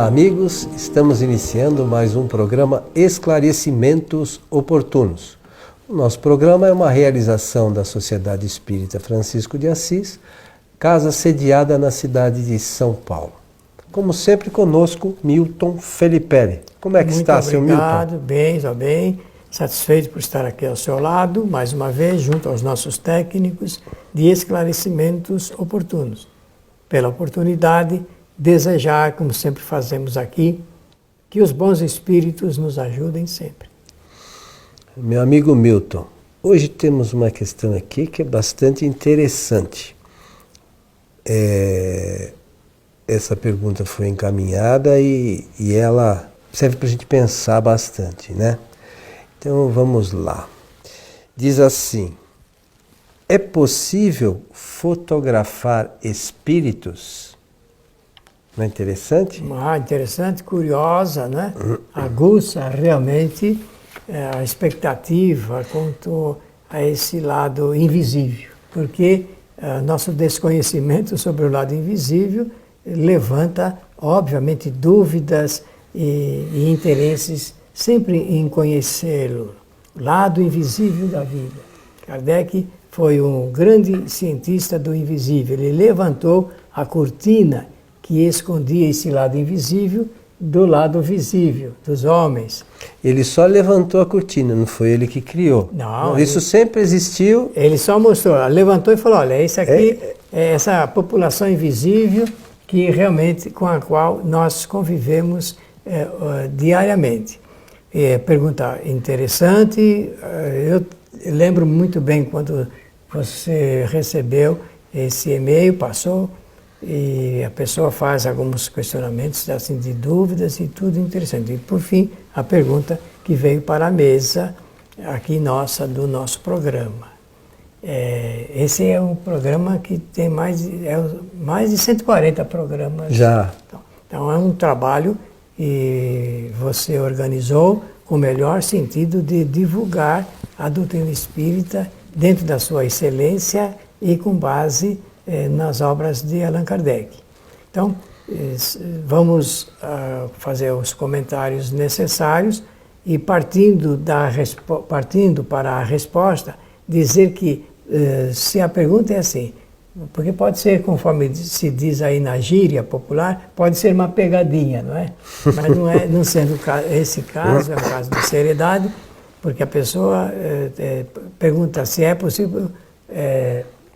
Olá, amigos. Estamos iniciando mais um programa Esclarecimentos Oportunos. O nosso programa é uma realização da Sociedade Espírita Francisco de Assis, casa sediada na cidade de São Paulo. Como sempre, conosco, Milton Felipe. Como é que está, seu Milton? Muito obrigado, bem, estou bem. Satisfeito por estar aqui ao seu lado, mais uma vez, junto aos nossos técnicos de esclarecimentos oportunos. Pela oportunidade, desejar, como sempre fazemos aqui, que os bons espíritos nos ajudem sempre. Meu amigo Milton, hoje temos uma questão aqui que é bastante interessante. Essa pergunta foi encaminhada e ela serve para a gente pensar bastante, né? Então vamos lá. Diz assim: é possível fotografar espíritos? Não é interessante? Interessante, curiosa, né? Aguça realmente a expectativa quanto a esse lado invisível, porque nosso desconhecimento sobre o lado invisível levanta, obviamente, dúvidas e interesses sempre em conhecê-lo, o lado invisível da vida. Kardec foi um grande cientista do invisível, ele levantou a cortina que escondia esse lado invisível do lado visível dos homens. Ele só levantou a cortina, não foi ele que criou. Não, isso sempre existiu. Ele só mostrou, levantou e falou: olha, isso aqui é essa população invisível que realmente com a qual nós convivemos diariamente. Pergunta interessante. Eu lembro muito bem quando você recebeu esse e-mail, passou. E a pessoa faz alguns questionamentos assim, de dúvidas e tudo interessante. E por fim, a pergunta que veio para a mesa aqui do nosso programa. Esse é um programa que tem mais de 140 programas. Já. Então é um trabalho que você organizou com o melhor sentido de divulgar a doutrina espírita dentro da sua excelência e com base nas obras de Allan Kardec. Então, vamos fazer os comentários necessários e partindo para a resposta, dizer que se a pergunta é assim, porque pode ser, conforme se diz aí na gíria popular, pode ser uma pegadinha, não é? Mas não sendo esse caso, é um caso de seriedade, porque a pessoa pergunta se é possível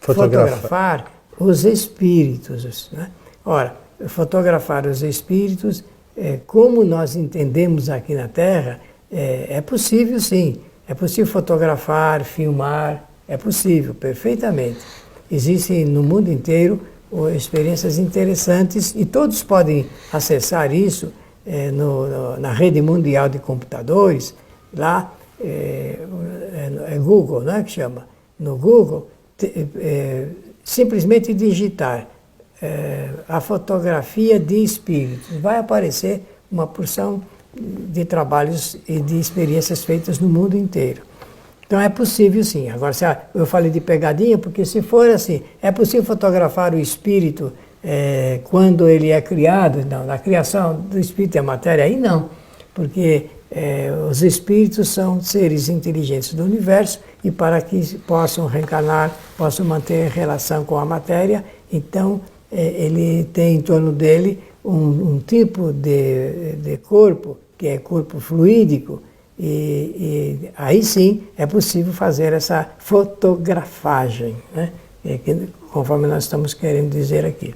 fotografar os espíritos, né? Ora, fotografar os espíritos, como nós entendemos aqui na Terra, é possível sim. É possível fotografar, filmar, é possível, perfeitamente. Existem no mundo inteiro experiências interessantes e todos podem acessar isso na rede mundial de computadores. Lá é Google, né, que chama. No Google, simplesmente digitar a fotografia de espíritos. Vai aparecer uma porção de trabalhos e de experiências feitas no mundo inteiro. Então é possível sim. Agora, eu falei de pegadinha, porque se for assim, é possível fotografar o espírito quando ele é criado? Não, na criação do espírito e a matéria, aí não. Porque os espíritos são seres inteligentes do universo e para que possam reencarnar, possam manter relação com a matéria, então ele tem em torno dele um tipo de corpo, que é corpo fluídico, e aí sim é possível fazer essa fotografagem, né? Conforme nós estamos querendo dizer aqui.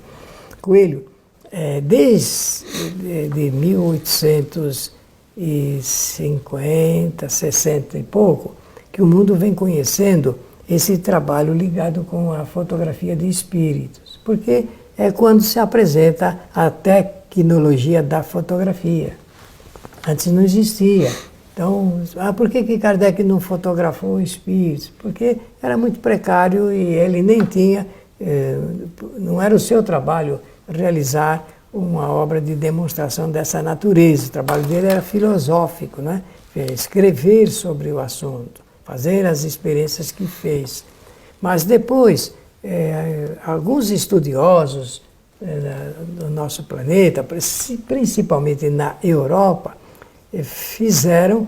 Coelho, desde 1850, 60 e pouco, que o mundo vem conhecendo esse trabalho ligado com a fotografia de espíritos, porque é quando se apresenta a tecnologia da fotografia. Antes não existia. Então, por que Kardec não fotografou espíritos? Porque era muito precário e ele nem tinha, não era o seu trabalho realizar uma obra de demonstração dessa natureza. O trabalho dele era filosófico, né? Escrever sobre o assunto, fazer as experiências que fez. Mas depois, alguns estudiosos do nosso planeta, principalmente na Europa, fizeram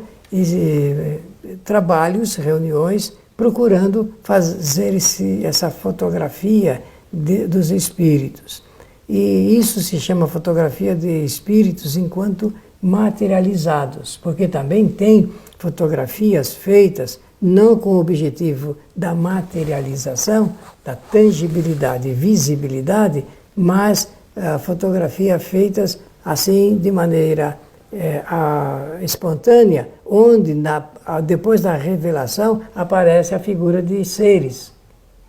trabalhos, reuniões, procurando fazer essa fotografia dos espíritos. E isso se chama fotografia de espíritos enquanto materializados, porque também tem fotografias feitas não com o objetivo da materialização, da tangibilidade e visibilidade, mas fotografia feitas assim de maneira espontânea, onde depois da revelação aparece a figura de seres.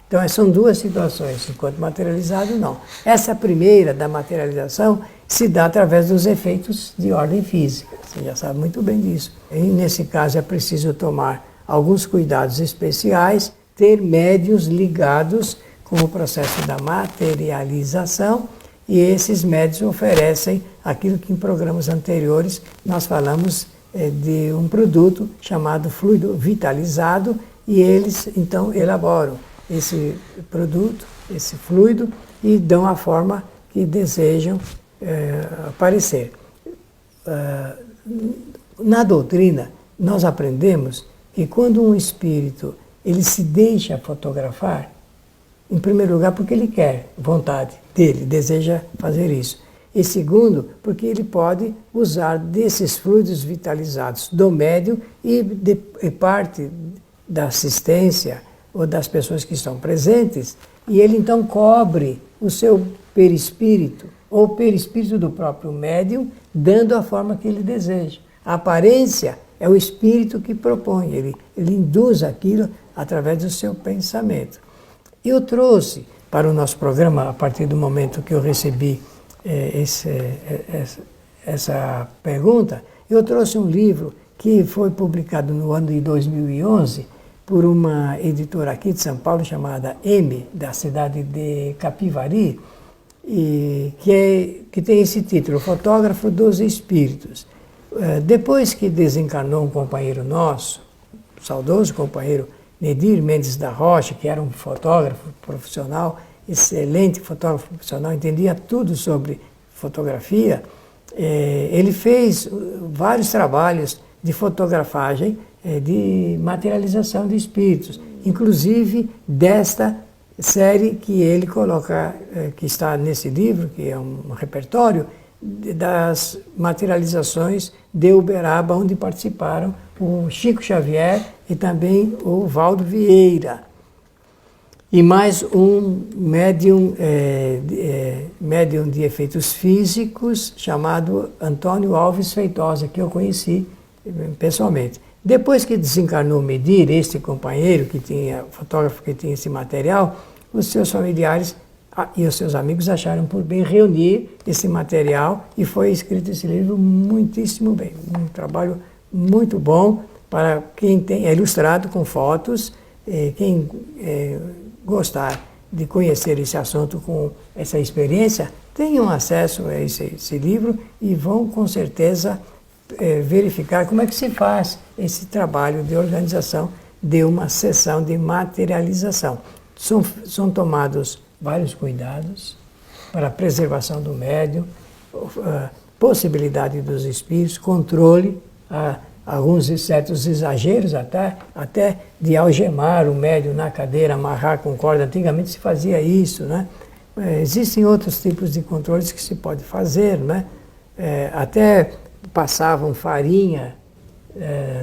Então são duas situações, enquanto materializado não. Essa primeira da materialização se dá através dos efeitos de ordem física, você já sabe muito bem disso. E nesse caso é preciso tomar alguns cuidados especiais, ter médiuns ligados com o processo da materialização, e esses médiuns oferecem aquilo que em programas anteriores nós falamos de um produto chamado fluido vitalizado, e eles então elaboram esse produto, esse fluido, e dão a forma que desejam aparecer. Na doutrina, nós aprendemos que quando um espírito ele se deixa fotografar, em primeiro lugar porque ele quer, vontade dele, deseja fazer isso. E segundo, porque ele pode usar desses fluidos vitalizados do médium e parte da assistência ou das pessoas que estão presentes, e ele então cobre o seu perispírito, ou o perispírito do próprio médium, dando a forma que ele deseja. A aparência é o espírito que propõe, ele induz aquilo através do seu pensamento. Eu trouxe para o nosso programa, a partir do momento que eu recebi essa pergunta, eu trouxe um livro que foi publicado no ano de 2011 por uma editora aqui de São Paulo chamada M, da cidade de Capivari, e que tem esse título, Fotógrafo dos Espíritos. Depois que desencarnou um companheiro nosso, saudoso companheiro Nedir Mendes da Rocha, que era um fotógrafo profissional, excelente fotógrafo profissional, entendia tudo sobre fotografia, ele fez vários trabalhos de fotografagem, de materialização de espíritos, inclusive desta série que ele coloca, que está nesse livro, que é um repertório, das materializações de Uberaba, onde participaram o Chico Xavier e também o Valdo Vieira. E mais um médium de efeitos físicos chamado Antônio Alves Feitosa, que eu conheci pessoalmente. Depois que desencarnou Medir, este companheiro fotógrafo que tinha esse material, os seus familiares e os seus amigos acharam por bem reunir esse material e foi escrito esse livro muitíssimo bem. Um trabalho muito bom para quem é ilustrado com fotos, quem gostar de conhecer esse assunto com essa experiência, tenham acesso a esse livro e vão com certeza verificar como é que se faz esse trabalho de organização de uma sessão de materialização. São tomados vários cuidados para a preservação do médium, possibilidade dos espíritos, controle, alguns certos exageros até de algemar o médium na cadeira, amarrar com corda. Antigamente se fazia isso, né? Existem outros tipos de controles que se pode fazer, né? Até passavam farinha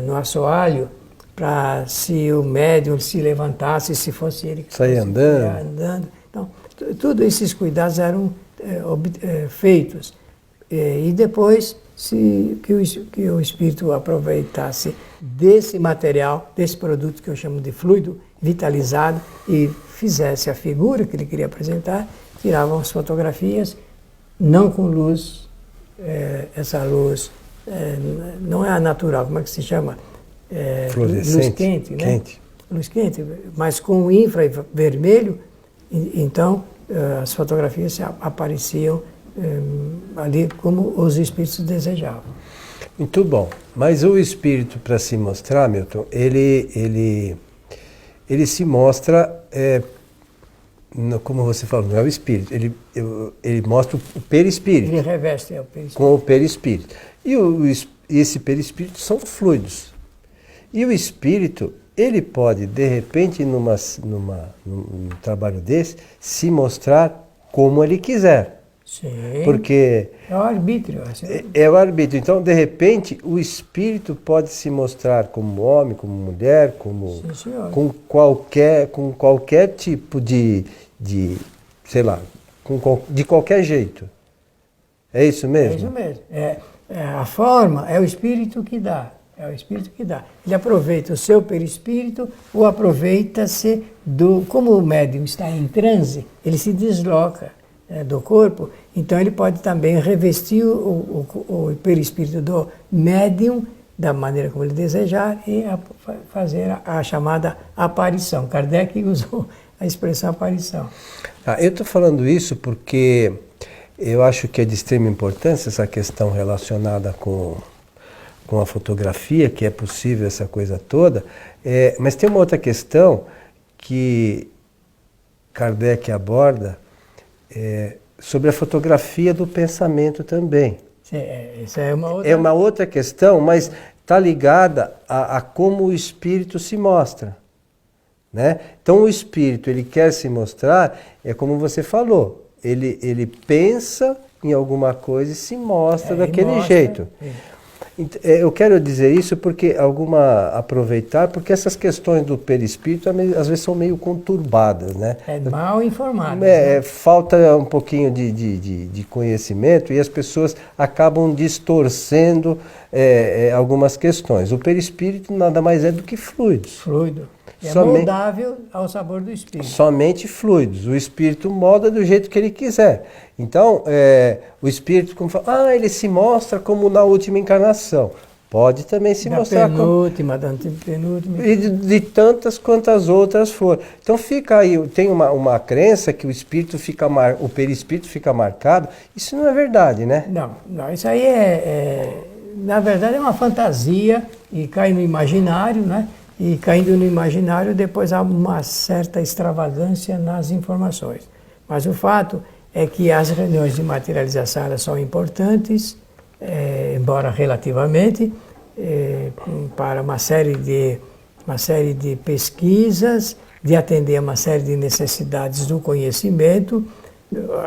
no assoalho para, se o médium se levantasse, se fosse ele que saia andando. Então, todos esses cuidados eram feitos. E depois que o espírito aproveitasse desse material, desse produto que eu chamo de fluido vitalizado, e fizesse a figura que ele queria apresentar, tiravam as fotografias, não com luz, essa luz não é a natural, como é que se chama? Fluorescente, luz quente, né? Quente. Luz quente, mas com infravermelho, então as fotografias apareciam ali como os espíritos desejavam. Muito bom. Mas o espírito, para se mostrar, Milton, ele se mostra como você falou, não é o espírito, ele mostra o perispírito. Ele reveste o perispírito. Com o perispírito. E esse perispírito são fluidos. E o espírito, ele pode, de repente, num trabalho desse, se mostrar como ele quiser. Sim. Porque é o arbítrio. é o arbítrio. Então, de repente, o espírito pode se mostrar como homem, como mulher, como Sim, com qualquer tipo de sei lá, de qualquer jeito. É isso mesmo? É isso mesmo. A forma é o espírito que dá. É o espírito que dá. Ele aproveita o seu perispírito ou aproveita-se como o médium está em transe, ele se desloca do corpo, então ele pode também revestir o perispírito do médium da maneira como ele desejar e fazer a chamada aparição. Kardec usou a expressão aparição. Eu estou falando isso porque eu acho que é de extrema importância essa questão relacionada com a fotografia, que é possível essa coisa toda, mas tem uma outra questão que Kardec aborda, sobre a fotografia do pensamento também. Essa é uma outra... É uma outra questão, mas está ligada a como o espírito se mostra. Né? Então o espírito, ele quer se mostrar, é como você falou, ele pensa em alguma coisa e se mostra daquele jeito. Eu quero dizer isso porque aproveitar, porque essas questões do perispírito às vezes são meio conturbadas, né? Mal informadas. Né? Falta um pouquinho de conhecimento e as pessoas acabam distorcendo algumas questões. O perispírito nada mais é do que fluidos. Fluido. É moldável ao sabor do espírito. Somente fluidos. O espírito molda do jeito que ele quiser. Então, o espírito, como fala, ele se mostra como na última encarnação. Pode também se mostrar penúltima, da antepenúltima. E de tantas quantas outras for. Então fica aí, tem uma crença que o perispírito fica marcado. Isso não é verdade, né? Não, isso aí na verdade é uma fantasia e cai no imaginário, né? E caindo no imaginário, depois há uma certa extravagância nas informações. Mas o fato é que as reuniões de materialização elas são importantes, embora relativamente, para uma série de pesquisas, de atender a uma série de necessidades do conhecimento,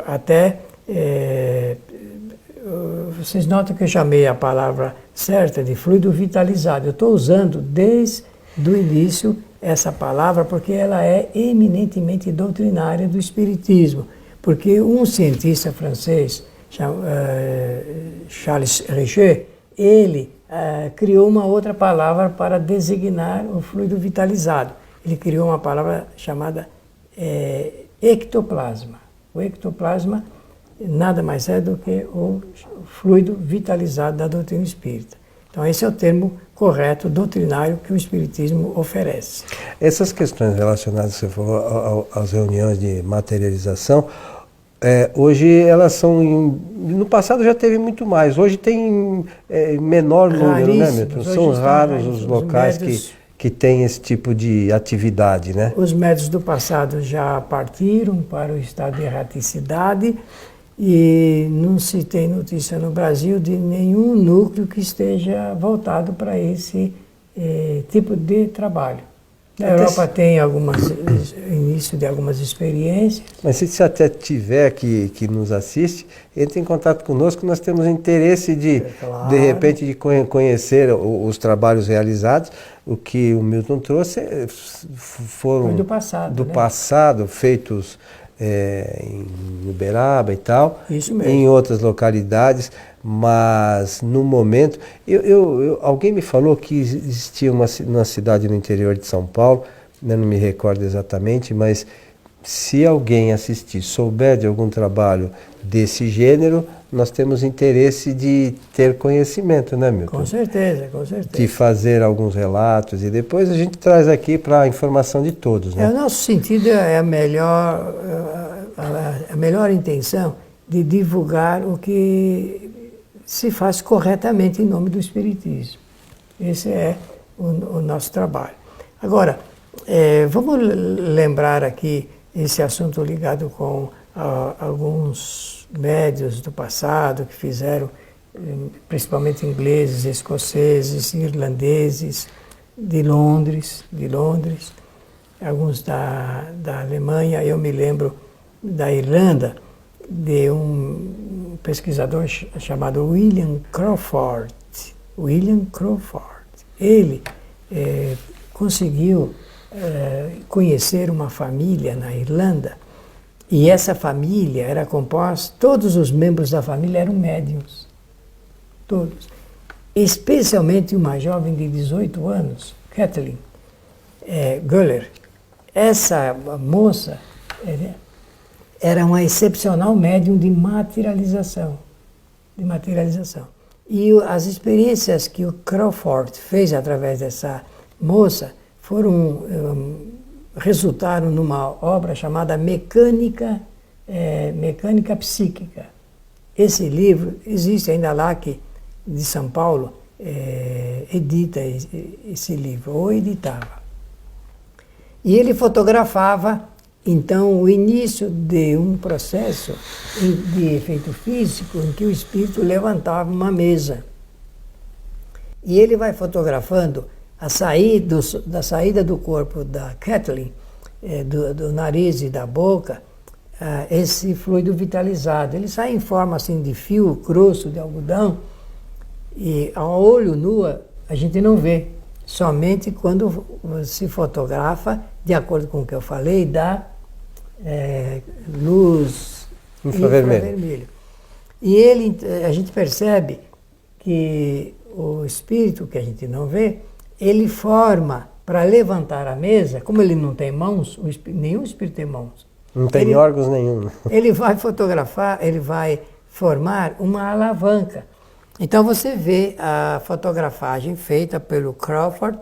até vocês notam que eu chamei a palavra certa de fluido vitalizado. Eu estou usando desde do início essa palavra porque ela é eminentemente doutrinária do espiritismo, porque um cientista francês, Charles Richer, ele criou uma outra palavra para designar o fluido vitalizado. Ele criou uma palavra chamada ectoplasma. O ectoplasma nada mais é do que o fluido vitalizado da doutrina espírita. Então esse é o termo correto, doutrinário, que o Espiritismo oferece. Essas questões relacionadas, você falou, às reuniões de materialização, hoje elas são... No passado já teve muito mais, hoje tem menor número, né, Milton? São raros os locais que têm esse tipo de atividade, né? Os médios do passado já partiram para o estado de erraticidade, e não se tem notícia no Brasil de nenhum núcleo que esteja voltado para esse tipo de trabalho. Na Europa tem início de algumas experiências. Mas se você até tiver que nos assiste, entre em contato conosco, nós temos interesse de repente, de conhecer os trabalhos realizados. O que o Milton trouxe foram do passado, feitos em Uberaba e tal, em outras localidades, mas no momento... alguém me falou que existia uma cidade no interior de São Paulo, eu não me recordo exatamente, mas se alguém assistir, souber de algum trabalho desse gênero, nós temos interesse de ter conhecimento, né, Milton? Com certeza, com certeza. De fazer alguns relatos e depois a gente traz aqui para a informação de todos, né? O nosso sentido é a melhor intenção de divulgar o que se faz corretamente em nome do Espiritismo. Esse é o nosso trabalho. Agora, vamos lembrar aqui esse assunto ligado com alguns médiuns do passado que fizeram, principalmente ingleses, escoceses, irlandeses, de Londres, alguns da Alemanha. Eu me lembro da Irlanda, de um pesquisador chamado William Crawford. Ele conseguiu conhecer uma família na Irlanda, e essa família era composta, todos os membros da família eram médiuns, todos. Especialmente uma jovem de 18 anos, Kathleen Guller. Essa moça era uma excepcional médium de materialização. E as experiências que o Crawford fez através dessa moça resultaram numa obra chamada Mecânica Psíquica. Esse livro existe ainda lá, que de São Paulo edita esse livro, ou editava. E ele fotografava, então, o início de um processo de efeito físico em que o espírito levantava uma mesa. E ele vai fotografando da saída do corpo da Kathleen, do nariz e da boca, esse fluido vitalizado. Ele sai em forma assim de fio grosso de algodão, e ao olho nu a gente não vê, somente quando se fotografa, de acordo com o que eu falei, da luz infravermelho. E a gente percebe que o espírito, que a gente não vê, ele forma para levantar a mesa. Como ele não tem mãos, nenhum espírito tem mãos. Não tem órgãos nenhum. Ele vai fotografar, ele vai formar uma alavanca. Então você vê a fotografagem feita pelo Crawford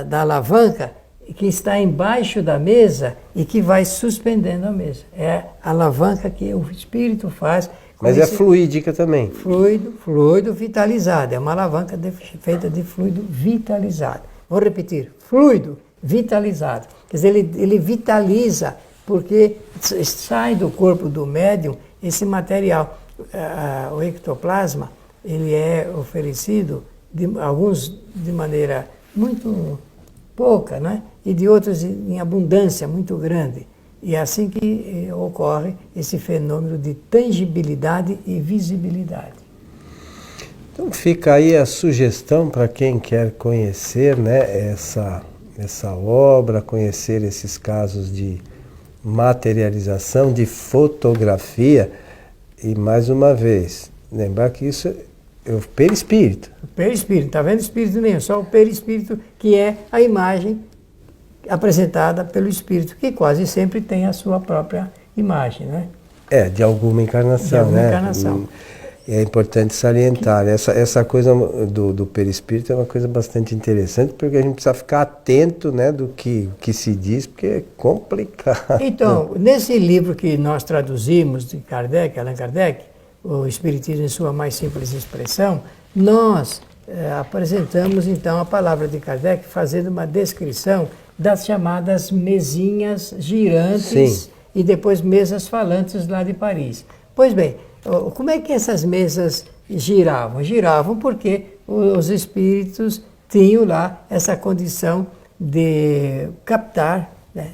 da alavanca que está embaixo da mesa e que vai suspendendo a mesa. É a alavanca que o espírito faz. Mas é fluídica também. Fluido vitalizado. É uma alavanca feita de fluido vitalizado. Vou repetir, fluido vitalizado. Quer dizer, ele vitaliza, porque sai do corpo do médium esse material. O ectoplasma, ele é oferecido, alguns de maneira muito pouca, né? E de outros em abundância muito grande. E é assim que ocorre esse fenômeno de tangibilidade e visibilidade. Então fica aí a sugestão para quem quer conhecer, né, essa obra, conhecer esses casos de materialização, de fotografia, e mais uma vez, lembrar que isso é o perispírito. O perispírito, está vendo espírito nenhum, só o perispírito, que é a imagem apresentada pelo espírito, que quase sempre tem a sua própria imagem, né? De alguma encarnação, de alguma né? Encarnação. É importante salientar, essa coisa do perispírito é uma coisa bastante interessante, porque a gente precisa ficar atento, né, do que se diz, porque é complicado. Então, nesse livro que nós traduzimos de Kardec, Allan Kardec, o Espiritismo em sua mais simples expressão, nós apresentamos então a palavra de Kardec fazendo uma descrição das chamadas mesinhas girantes. Sim. E depois mesas falantes lá de Paris. Pois bem, como é que essas mesas giravam? Giravam porque os espíritos tinham lá essa condição de captar, né?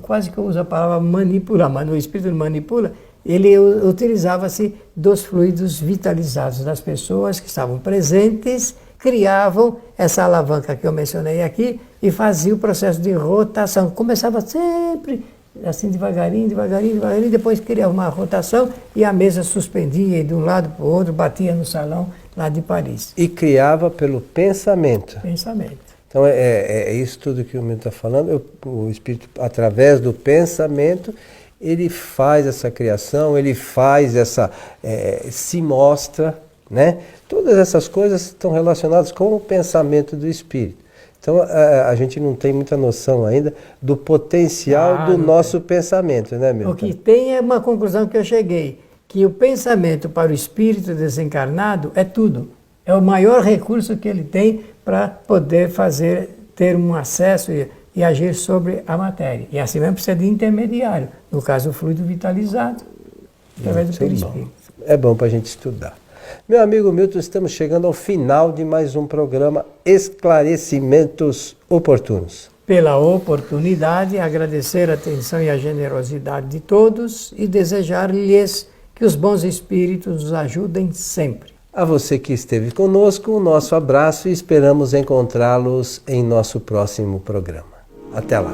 Quase que eu uso a palavra manipular, mas o espírito manipula, ele utilizava-se dos fluidos vitalizados das pessoas que estavam presentes, criavam essa alavanca que eu mencionei aqui e fazia o processo de rotação. Começava sempre assim devagarinho, depois criava uma rotação e a mesa suspendia de um lado para o outro, batia no salão lá de Paris. E criava pelo pensamento. Pensamento. Então é isso tudo que o Milton está falando. O espírito, através do pensamento, ele faz essa criação, ele faz se mostra, né? Todas essas coisas estão relacionadas com o pensamento do espírito. Então a gente não tem muita noção ainda do potencial do nosso pensamento, né, Milton? O que tem é uma conclusão que eu cheguei, que o pensamento para o espírito desencarnado é tudo. É o maior recurso que ele tem para poder ter um acesso e e agir sobre a matéria. E assim mesmo precisa de intermediário, no caso o fluido vitalizado, através do perispírito. É bom para a gente estudar. Meu amigo Milton, estamos chegando ao final de mais um programa Esclarecimentos Oportunos. Pela oportunidade, agradecer a atenção e a generosidade de todos e desejar-lhes que os bons espíritos nos ajudem sempre. A você que esteve conosco, o nosso abraço e esperamos encontrá-los em nosso próximo programa. Até lá!